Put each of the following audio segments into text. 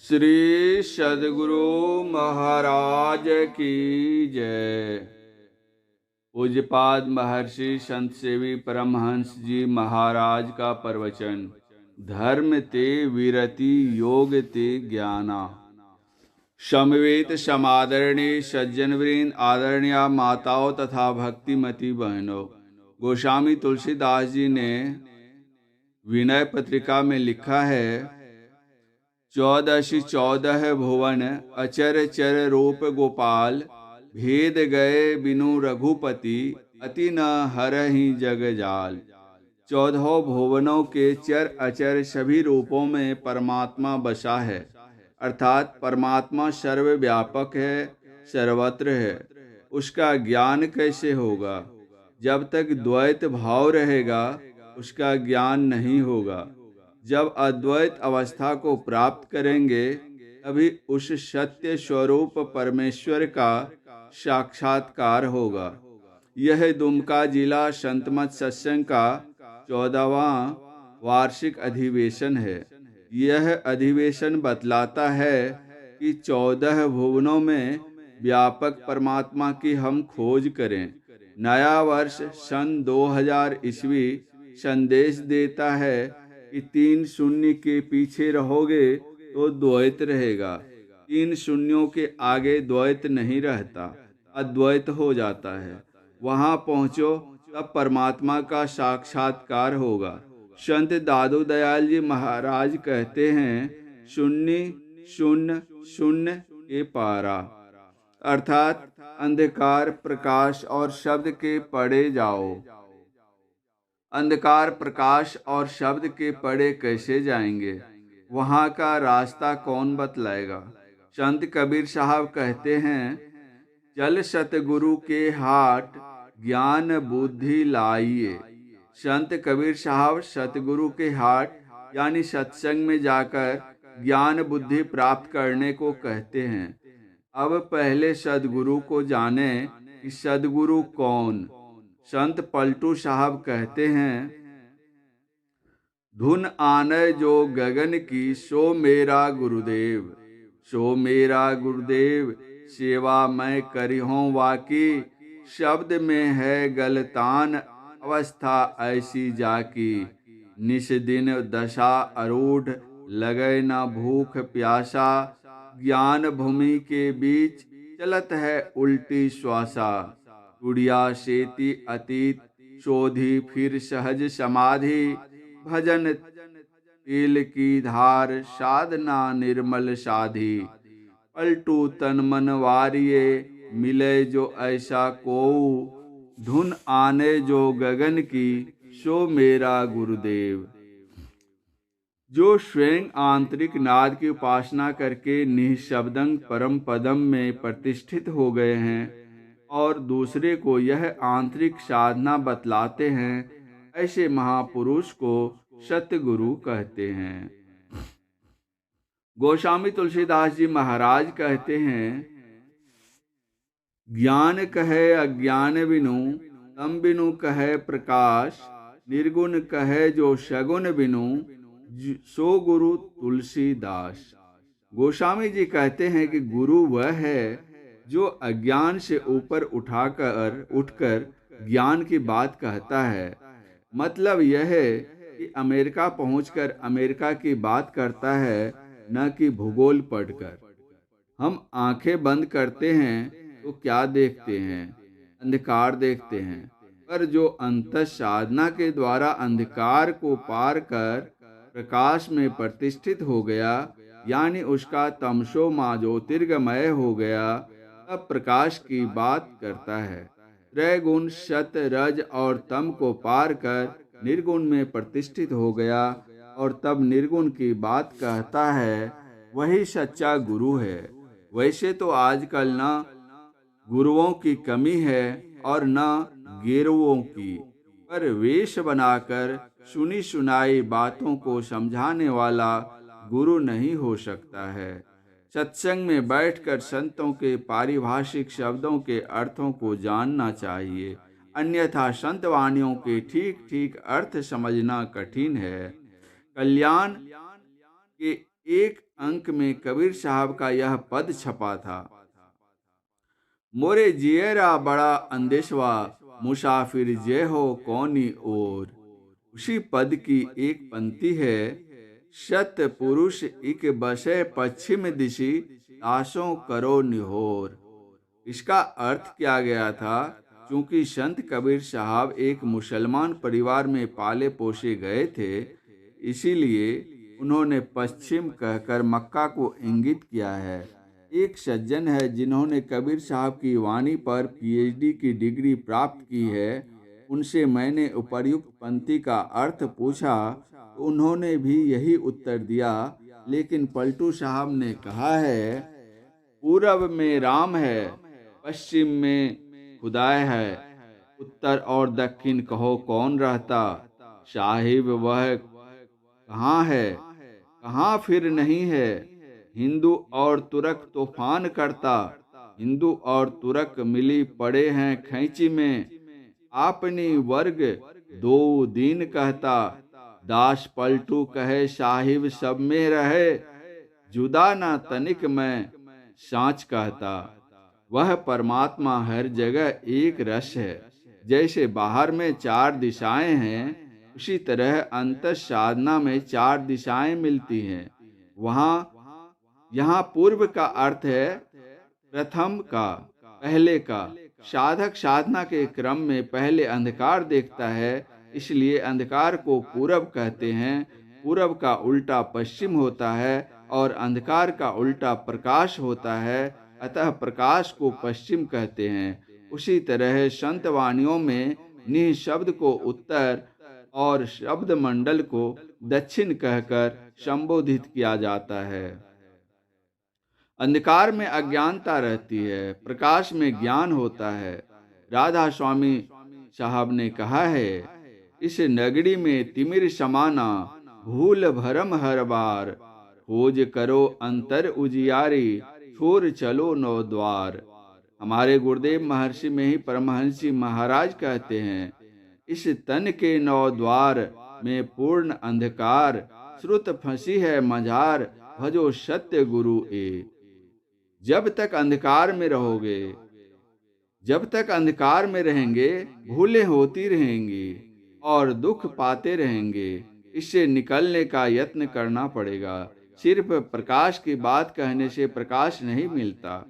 श्री सद्गुरु महाराज की जय। पूज्यपाद महर्षि संत सेवी परमहंस जी महाराज का प्रवचन। धर्म ते वीरति, योग ते ज्ञाना। समवेत समादरणीय सज्जनवृंद, आदरणीय माताओं तथा भक्तिमती बहनों, गोस्वामी तुलसीदास जी ने विनय पत्रिका में लिखा है, 14 14 भुवन अचर चर रूप गोपाल, भेद गए बिनु रघुपति, अति न हरहि जग जाल। 14 भुवनों के चर अचर सभी रूपों में परमात्मा बसा है, अर्थात परमात्मा सर्वव्यापक है, सर्वत्र है। उसका ज्ञान कैसे होगा? जब तक द्वैत भाव रहेगा उसका ज्ञान नहीं होगा। जब अद्वैत अवस्था को प्राप्त करेंगे तभी उस सत्य स्वरूप परमेश्वर का साक्षात्कार होगा। यह दुमका जिला संतमत सत्संग का 14वां वार्षिक अधिवेशन है। यह अधिवेशन बतलाता है कि 14 भुवनों में व्यापक परमात्मा की हम खोज करें। नया वर्ष सन 2000 ईस्वी संदेश देता है कि 3 शून्य के पीछे रहोगे तो द्वैत रहेगा, 3 शून्यों के आगे द्वैत नहीं रहता, अद्वैत हो जाता है। वहाँ पहुँचो तब परमात्मा का साक्षात्कार होगा। संत दादू दयाल जी महाराज कहते हैं, शून्य शून्य शून्य के पारा, अर्थात अंधकार प्रकाश और शब्द के पड़े जाओ। अंधकार प्रकाश और शब्द के पड़े कैसे जाएंगे? वहाँ का रास्ता कौन बतलाएगा? संत कबीर साहब कहते हैं, चल सतगुरु के हाट, ज्ञान बुद्धि लाइए। संत कबीर साहब सतगुरु के हाट यानी सत्संग में जाकर ज्ञान बुद्धि प्राप्त करने को कहते हैं। अब पहले सदगुरु को जाने कि सदगुरु कौन। संत पलटू साहब कहते हैं, धुन आने जो गगन की, सो मेरा गुरुदेव, सो मेरा गुरुदेव, सेवा मैं करिहों वाकी, शब्द में है गलतान, अवस्था ऐसी जाकी, निस दिन दशा अरूढ़, लगे न भूख प्यासा, ज्ञान भूमि के बीच चलत है उल्टी श्वासा, गुड़िया सेती अतीत शोधी, फिर सहज समाधि, भजन तेल की धार, साधना निर्मल साधी, पलटू तन मन वारिये, मिले जो ऐसा कोऊ, धुन आने जो गगन की, सो मेरा गुरुदेव। जो स्वयं आंतरिक नाद की उपासना करके निःशब्दं परम पदम में प्रतिष्ठित हो गए हैं और दूसरे को यह आंतरिक साधना बतलाते हैं, ऐसे महापुरुष को सतगुरु कहते हैं। गोस्वामी तुलसीदास जी महाराज कहते हैं, ज्ञान कहे अज्ञान बिनु, तम बिनु कहे प्रकाश, निर्गुण कहे जो सगुण बिनु, सो गुरु तुलसीदास। गोस्वामी जी कहते हैं कि गुरु वह है जो अज्ञान से ऊपर उठकर ज्ञान की बात कहता है। मतलब यह है कि अमेरिका पहुंचकर अमेरिका की बात करता है, न कि भूगोल पढ़कर। हम आंखें बंद करते हैं तो क्या देखते हैं? अंधकार देखते हैं। पर जो अंतः साधना के द्वारा अंधकार को पार कर प्रकाश में प्रतिष्ठित हो गया, यानी उसका तमसो मा ज्योतिर्गमय हो गया, तब प्रकाश की बात करता है। त्रैगुण सत रज और तम को पार कर निर्गुण में प्रतिष्ठित हो गया और तब निर्गुण की बात कहता है, वही सच्चा गुरु है। वैसे तो आजकल न गुरुओं की कमी है और न गिरुओं की, पर वेश बनाकर सुनी सुनाई बातों को समझाने वाला गुरु नहीं हो सकता है। सत्संग में बैठकर संतों के पारिभाषिक शब्दों के अर्थों को जानना चाहिए, अन्यथा संत वाणियों के ठीक ठीक अर्थ समझना कठिन है। कल्याण के एक अंक में कबीर साहब का यह पद छपा था, मोरे जियरा बड़ा अंदेशवा, मुसाफिर जय हो कौनी ओर। उसी पद की एक पंक्ति है, शत पुरुष इक बसे पश्चिम दिशि, तासों करो निहोर। इसका अर्थ किया गया था, चूंकि संत कबीर साहब एक मुसलमान परिवार में पाले पोसे गए थे, इसीलिए उन्होंने पश्चिम कहकर मक्का को इंगित किया है। एक सज्जन है जिन्होंने कबीर साहब की वाणी पर पीएचडी की डिग्री प्राप्त की है। उनसे मैंने उपर्युक्त पंक्ति का अर्थ पूछा तो उन्होंने भी यही उत्तर दिया, लेकिन पलटू साहब ने कहा है, पूरब में राम है, पश्चिम में खुदाई है, उत्तर और दक्षिण कहो कौन रहता, साहिब वह कहाँ है, कहाँ फिर नहीं है। हिंदू और तुर्क तूफान करता, हिंदू और तुर्क मिली पड़े हैं खैंची में, आपनी वर्ग दो दीन कहता, दास पलटू कहे साहिब सब में रहे, जुदा ना तनिक मैं सांच कहता। वह परमात्मा हर जगह एक रस है। जैसे बाहर में चार दिशाएं हैं, उसी तरह अंतर साधना में चार दिशाएं मिलती हैं। यहाँ पूर्व का अर्थ है प्रथम का, पहले का। साधक साधना के क्रम में पहले अंधकार देखता है, इसलिए अंधकार को पूरब कहते हैं। पूरब का उल्टा पश्चिम होता है और अंधकार का उल्टा प्रकाश होता है, अतः प्रकाश को पश्चिम कहते हैं। उसी तरह संत वाणियों में निःशब्द को उत्तर और शब्द मंडल को दक्षिण कहकर संबोधित किया जाता है। अंधकार में अज्ञानता रहती है, प्रकाश में ज्ञान होता है। राधा स्वामी साहब ने कहा है, इस नगरी में तिमिर समाना, भूल भरम हर बार, खोज करो अंतर उजियारी, छोर चलो नौ द्वार। हमारे गुरुदेव महर्षि में ही परमहंसी महाराज कहते हैं, इस तन के नौ द्वार में पूर्ण अंधकार, श्रुत फंसी है मझार, भजो सत्य गुरु एक। जब तक अंधकार में रहोगे, जब तक अंधकार में रहेंगे, भूलें होती रहेंगी और दुख पाते रहेंगे। इससे निकलने का यत्न करना पड़ेगा। सिर्फ प्रकाश की बात कहने से प्रकाश नहीं मिलता।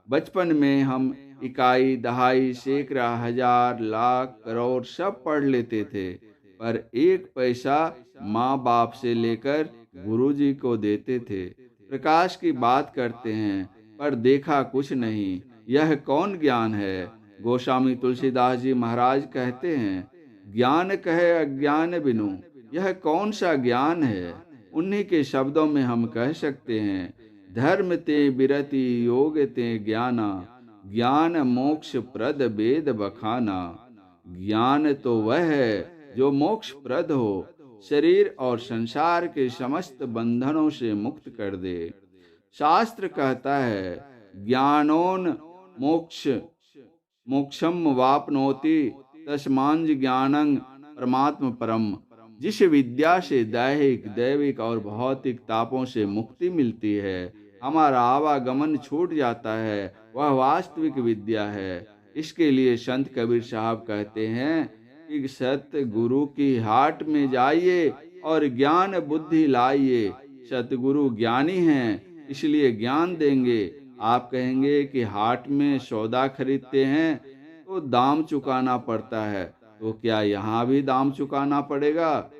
बचपन में हम इकाई, दहाई, सैकड़ा, हजार, लाख, करोड़ सब पढ़ लेते थे, पर एक पैसा माँ बाप से लेकर गुरुजी को देते थे। प्रकाश की बात करते हैं पर देखा कुछ नहीं, यह कौन ज्ञान है। गोस्वामी तुलसीदास जी महाराज कहते हैं, ज्ञान कहे अज्ञान बिनु, यह कौन सा ज्ञान है। उन्हीं के शब्दों में हम कह सकते हैं, धर्म ते बिरति योग ते ज्ञाना, ज्ञान मोक्ष प्रद वेद बखाना। ज्ञान तो वह है जो मोक्ष प्रद हो, शरीर और संसार के समस्त बंधनों से मुक्त कर दे। शास्त्र कहता है, ज्ञानोन मोक्षम वापनोति, तस्मांज ज्ञानं परमात्म परम। जिस विद्या से दैहिक, दैविक और भौतिक तापों से मुक्ति मिलती है, हमारा आवागमन छूट जाता है, वह वास्तविक विद्या है। इसके लिए संत कबीर साहब कहते हैं कि सतगुरु की हाट में जाइए और ज्ञान बुद्धि लाइए। सतगुरु ज्ञानी हैं, इसलिए ज्ञान देंगे। आप कहेंगे कि हाट में सौदा खरीदते हैं तो दाम चुकाना पड़ता है, तो क्या यहाँ भी दाम चुकाना पड़ेगा?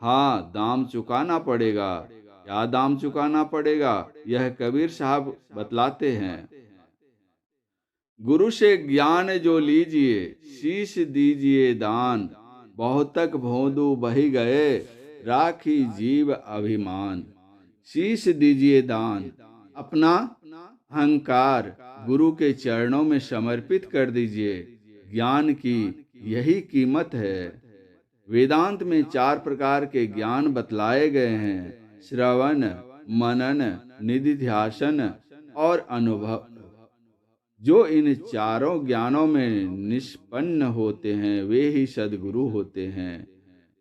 हाँ, दाम चुकाना पड़ेगा। क्या दाम चुकाना पड़ेगा, यह कबीर साहब बतलाते हैं। गुरु से ज्ञान जो लीजिए, शीश दीजिए दान, बहुतक भोंदू बही गए, राखी जीव अभिमान। शीश दीजिए दान, अपना अहंकार गुरु के चरणों में समर्पित कर दीजिए। ज्ञान की यही कीमत है। वेदांत में 4 प्रकार के ज्ञान बतलाए गए हैं, श्रवण, मनन, निधिध्यासन और अनुभव। जो इन चारों ज्ञानों में निष्पन्न होते हैं, वे ही सद्गुरु होते हैं।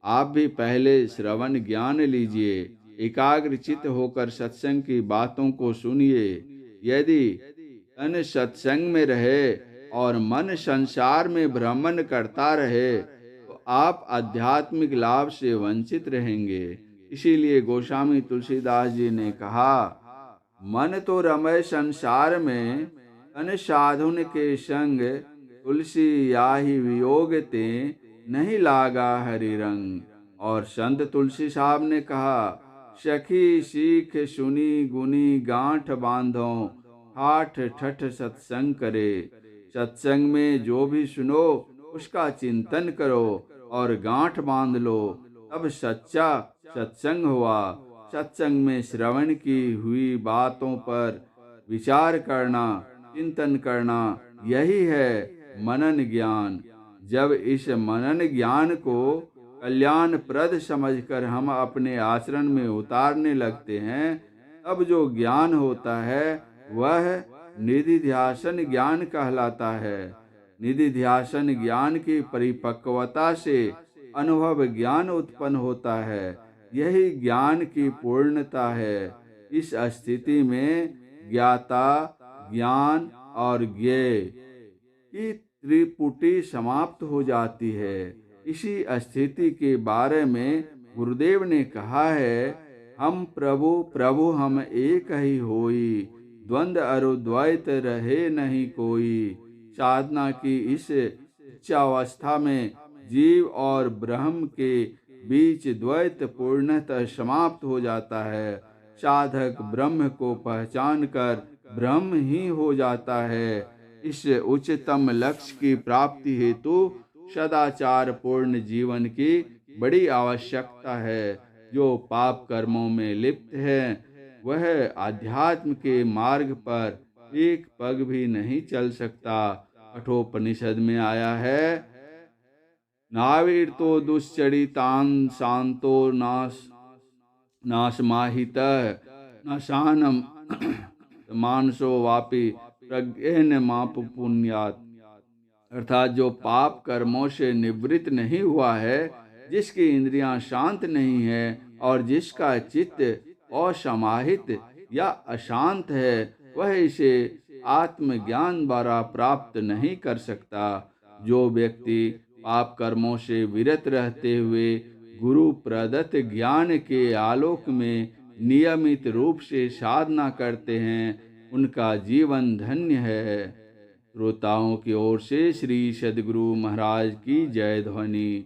आप भी पहले श्रवण ज्ञान लीजिए एकाग्रचित होकर सत्संग की बातों को सुनिए। यदि तन सत्संग में रहे और मन संसार में भ्रमण करता रहे तो आप आध्यात्मिक लाभ से वंचित रहेंगे। इसीलिए गोस्वामी तुलसीदास जी ने कहा, मन तो रमे संसार में, तन साधुन के संग, तुलसी याहि वियोग ते, नहीं लागा हरि रंग। और संत तुलसी साहब ने कहा, सखी सीख सुनी गुनी गांठ बांधो, ठाठ ठठ सत्संग करे। सत्संग में जो भी सुनो उसका चिंतन करो और गांठ बांध लो, तब सच्चा सत्संग हुआ। सत्संग में श्रवण की हुई बातों पर विचार करना, चिंतन करना, यही है मनन ज्ञान। जब इस मनन ज्ञान को कल्याणप्रद समझकर हम अपने आचरण में उतारने लगते हैं, तब जो ज्ञान होता है वह निधिध्यासन ज्ञान कहलाता है। निधिध्यासन ज्ञान की परिपक्वता से अनुभव ज्ञान उत्पन्न होता है। यही ज्ञान की पूर्णता है। इस स्थिति में ज्ञाता, ज्ञान और ज्ञेय की त्रिपुटी समाप्त हो जाती है। इसी स्थिति के बारे में गुरुदेव ने कहा है, हम प्रभु प्रभु हम एक ही होई, द्वंद्व अरु द्वैत रहे नहीं कोई। साधना की इस उच्चावस्था में जीव और ब्रह्म के बीच द्वैत पूर्णतः समाप्त हो जाता है। साधक ब्रह्म को पहचान कर ब्रह्म ही हो जाता है। इस उच्चतम लक्ष्य की प्राप्ति हेतु सदाचार पूर्ण जीवन की बड़ी आवश्यकता है। जो पाप कर्मों में लिप्त है वह आध्यात्म के मार्ग पर एक पग भी नहीं चल सकता। कठोपनिषद में आया है, नाविर्तो दुश्चरितान् शांतो नाशमाहित न शानम मानसो वापि प्रज्ञेन माप पुण्यात्। अर्थात जो पाप कर्मों से निवृत्त नहीं हुआ है, जिसकी इंद्रियां शांत नहीं है और जिसका चित्त असमाहित या अशांत है, वह इसे आत्मज्ञान द्वारा प्राप्त नहीं कर सकता। जो व्यक्ति पाप कर्मों से विरत रहते हुए गुरु प्रदत्त ज्ञान के आलोक में नियमित रूप से साधना करते हैं, उनका जीवन धन्य है। श्रोताओं की ओर से श्री सद्गुरु महाराज की जय ध्वनि।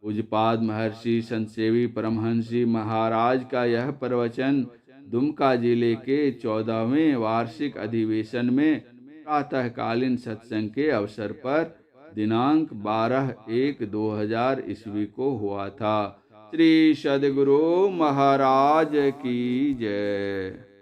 पूज्यपाद महर्षि संतसेवी परमहंसी महाराज का यह प्रवचन दुमका जिले के 14वें वार्षिक अधिवेशन में प्रातःकालीन सत्संग के अवसर पर दिनांक 12/1/2000 ईस्वी को हुआ था। श्री सद्गुरु महाराज की जय।